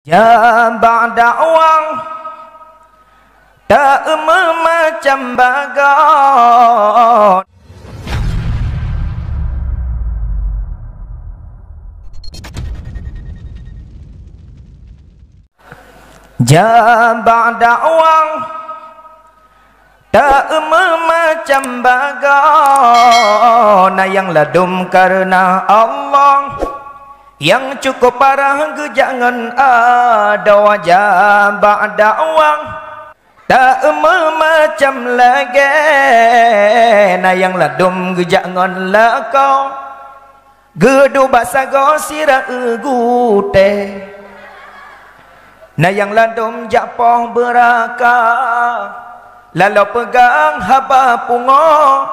Jabang dakwang tak memacam bagot. Jabang dakwang tak memacam bagot. Nah yang ladum karena Allah, yang cukup parah ke jangan ada wajah dakwang tak memacam lagi. Nah yang ladum ke jangan lakau gedu basa gosira gute. Nah yang ladum japoh beraka lalu pegang haba pungo.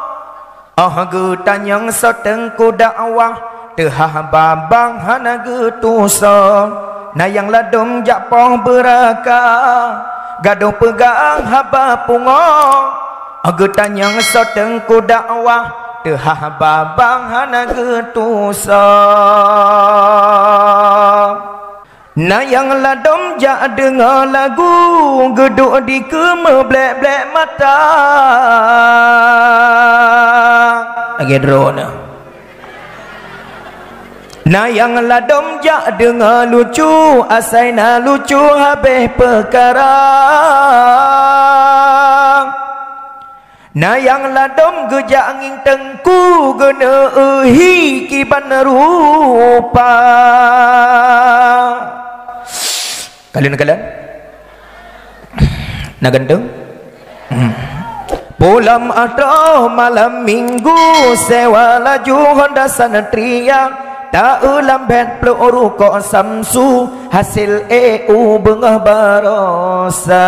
Oh getan yang setengku dakwah tehah babang hana getusa. Nah yang ladum japoh beraka gaduh pegang haba pungo. Getan yang setengku dakwah tehah babang hana getusa. Nah yang ladum jak dengar lagu geduk di keme blek-blek mata. Lagi drone. Nah yang ladum jak dengar lucu asaina lucu habis perkara. Nah yang ladum gejak angin tengku gena uhi kiban rupa. Kalian nak gendeng pulang atau malam minggu sewa laju Honda Sanatria tak lambat peluru kok Samsu hasil EU bengah barosa.